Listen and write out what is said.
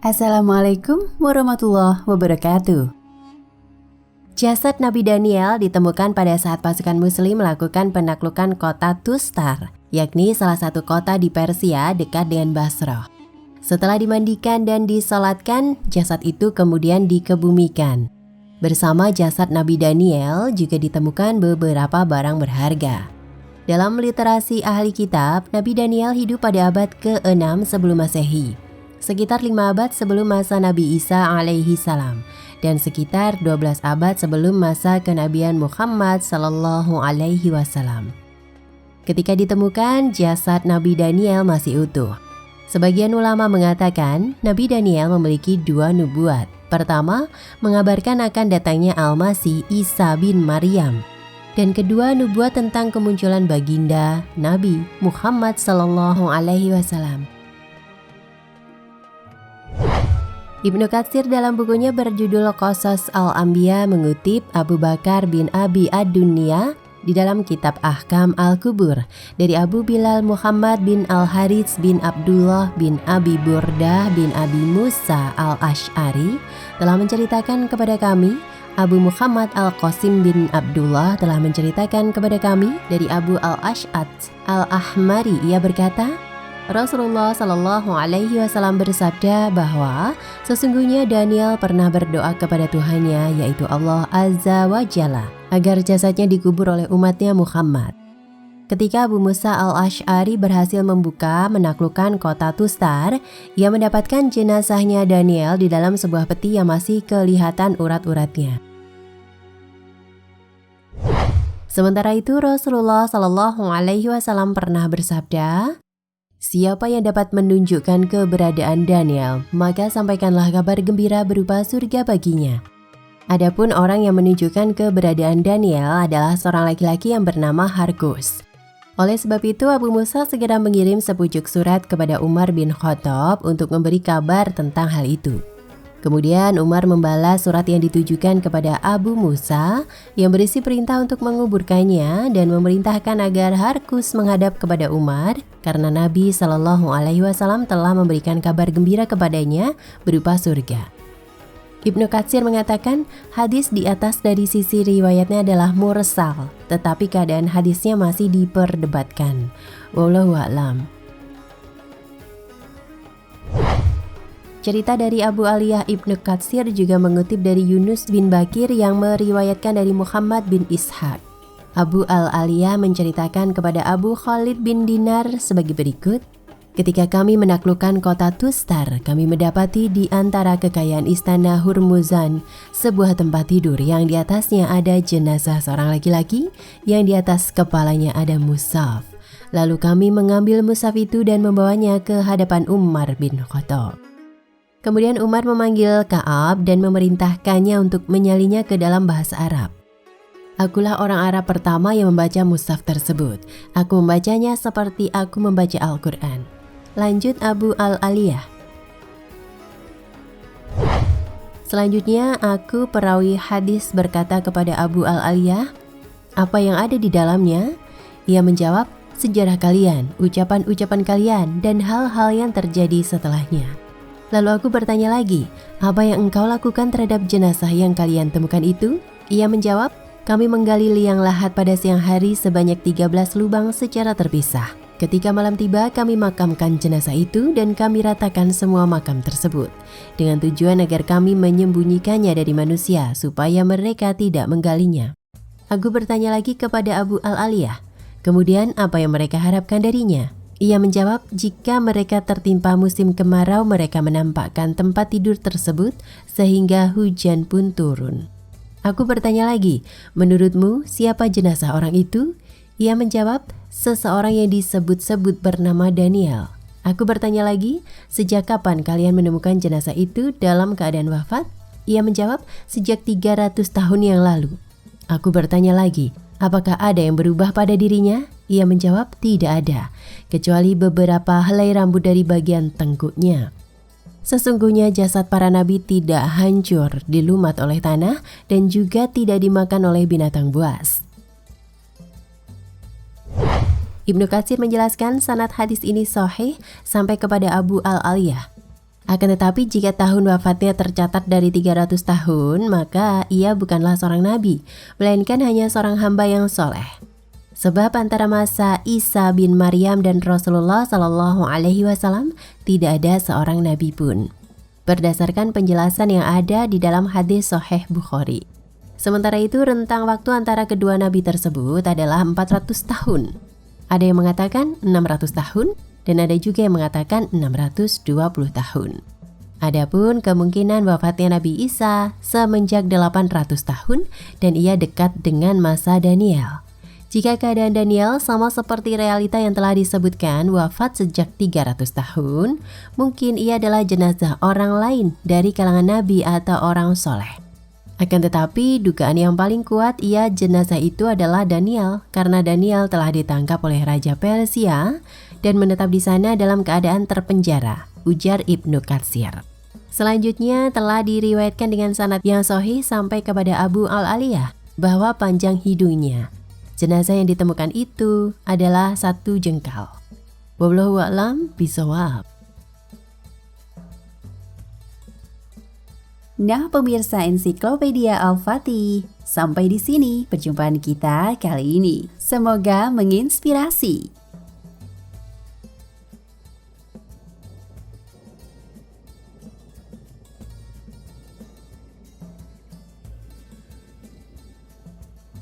Assalamualaikum warahmatullahi wabarakatuh. Jasad Nabi Daniel ditemukan pada saat pasukan muslim melakukan penaklukan kota Tustar, yakni salah satu kota di Persia dekat dengan Basrah. Setelah dimandikan dan disolatkan, jasad itu kemudian dikebumikan. Bersama jasad Nabi Daniel juga ditemukan beberapa barang berharga. Dalam literasi ahli kitab, Nabi Daniel hidup pada abad ke-6 sebelum Masehi, sekitar 5 abad sebelum masa Nabi Isa alaihi salam, dan sekitar 12 abad sebelum masa kenabian Muhammad sallallahu alaihi wasallam. Ketika ditemukan, jasad Nabi Daniel masih utuh. Sebagian ulama mengatakan Nabi Daniel memiliki 2 nubuat. Pertama, mengabarkan akan datangnya Al-Masih Isa bin Maryam. Dan kedua, nubuat tentang kemunculan baginda Nabi Muhammad sallallahu alaihi wasallam. Ibnu Katsir dalam bukunya berjudul Qasas Al-Anbiya mengutip Abu Bakar bin Abi Ad-Dunya di dalam kitab Ahkam Al-Kubur dari Abu Bilal Muhammad bin Al-Harits bin Abdullah bin Abi Burdah bin Abi Musa Al-Ash'ari telah menceritakan kepada kami, Abu Muhammad Al-Qasim bin Abdullah telah menceritakan kepada kami dari Abu Al-Ash'ad Al-Ahmari, ia berkata, Rasulullah Shallallahu Alaihi Wasallam bersabda bahwa sesungguhnya Daniel pernah berdoa kepada Tuhannya, yaitu Allah Azza wa Jalla, agar jasadnya dikubur oleh umatnya Muhammad. Ketika Abu Musa Al-Ash'ari berhasil menaklukkan kota Tustar, ia mendapatkan jenazahnya Daniel di dalam sebuah peti yang masih kelihatan urat-uratnya. Sementara itu Rasulullah Shallallahu Alaihi Wasallam pernah bersabda, siapa yang dapat menunjukkan keberadaan Daniel, maka sampaikanlah kabar gembira berupa surga baginya. Adapun orang yang menunjukkan keberadaan Daniel adalah seorang laki-laki yang bernama Harkus. Oleh sebab itu Abu Musa segera mengirim sepucuk surat kepada Umar bin Khattab untuk memberi kabar tentang hal itu. Kemudian Umar membalas surat yang ditujukan kepada Abu Musa yang berisi perintah untuk menguburkannya dan memerintahkan agar Harkus menghadap kepada Umar karena Nabi Shallallahu Alaihi Wasallam telah memberikan kabar gembira kepadanya berupa surga. Ibnu Katsir mengatakan hadis di atas dari sisi riwayatnya adalah mursal, tetapi keadaan hadisnya masih diperdebatkan. Wallahu a'lam. Cerita dari Abu Aliyah Ibnu Katsir juga mengutip dari Yunus bin Bakir yang meriwayatkan dari Muhammad bin Ishaq. Abu Al-Aliyah menceritakan kepada Abu Khalid bin Dinar sebagai berikut, ketika kami menaklukkan kota Tustar, kami mendapati di antara kekayaan istana Hurmuzan sebuah tempat tidur yang di atasnya ada jenazah seorang laki-laki yang di atas kepalanya ada mushaf. Lalu kami mengambil mushaf itu dan membawanya ke hadapan Umar bin Khattab. Kemudian Umar memanggil Ka'ab dan memerintahkannya untuk menyalinya ke dalam bahasa Arab. Akulah orang Arab pertama yang membaca mushaf tersebut. Aku membacanya seperti aku membaca Al-Quran. Lanjut Abu Al-Aliyah. Selanjutnya aku perawi hadis berkata kepada Abu Al-Aliyah, apa yang ada di dalamnya? Ia menjawab, sejarah kalian, ucapan-ucapan kalian, dan hal-hal yang terjadi setelahnya. Lalu aku bertanya lagi, apa yang engkau lakukan terhadap jenazah yang kalian temukan itu? Ia menjawab, kami menggali liang lahat pada siang hari sebanyak 13 lubang secara terpisah. Ketika malam tiba, kami makamkan jenazah itu dan kami ratakan semua makam tersebut, dengan tujuan agar kami menyembunyikannya dari manusia supaya mereka tidak menggalinya. Aku bertanya lagi kepada Abu Al-Aliyah, kemudian apa yang mereka harapkan darinya? Ia menjawab, jika mereka tertimpa musim kemarau, mereka menampakkan tempat tidur tersebut sehingga hujan pun turun. Aku bertanya lagi, menurutmu siapa jenazah orang itu? Ia menjawab, seseorang yang disebut-sebut bernama Daniel. Aku bertanya lagi, sejak kapan kalian menemukan jenazah itu dalam keadaan wafat? Ia menjawab, sejak 300 tahun yang lalu. Aku bertanya lagi, apakah ada yang berubah pada dirinya? Ia menjawab, tidak ada, kecuali beberapa helai rambut dari bagian tengkuknya. Sesungguhnya jasad para nabi tidak hancur dilumat oleh tanah dan juga tidak dimakan oleh binatang buas. Ibnu Katsir menjelaskan sanad hadis ini sahih sampai kepada Abu Al-Aliyah. Akan tetapi jika tahun wafatnya tercatat dari 300 tahun, maka ia bukanlah seorang nabi, melainkan hanya seorang hamba yang soleh. Sebab antara masa Isa bin Maryam dan Rasulullah Shallallahu Alaihi Wasallam tidak ada seorang nabi pun, berdasarkan penjelasan yang ada di dalam hadis Sahih Bukhari. Sementara itu rentang waktu antara kedua nabi tersebut adalah 400 tahun. Ada yang mengatakan 600 tahun, dan ada juga yang mengatakan 620 tahun. Adapun kemungkinan wafatnya Nabi Isa semenjak 800 tahun dan ia dekat dengan masa Daniel. Jika keadaan Daniel sama seperti realita yang telah disebutkan, wafat sejak 300 tahun, mungkin ia adalah jenazah orang lain dari kalangan nabi atau orang soleh. Akan tetapi dugaan yang paling kuat jenazah itu adalah Daniel, karena Daniel telah ditangkap oleh Raja Persia dan menetap di sana dalam keadaan terpenjara, ujar Ibnu Katsir. Selanjutnya telah diriwayatkan dengan sanad yang sahih sampai kepada Abu Al-Aliyah bahwa panjang hidungnya. Jenazah yang ditemukan itu adalah 1 jengkal. Wallahu a'lam bishawab. Nah pemirsa Ensiklopedia Al-Fatih, sampai di sini perjumpaan kita kali ini. Semoga menginspirasi.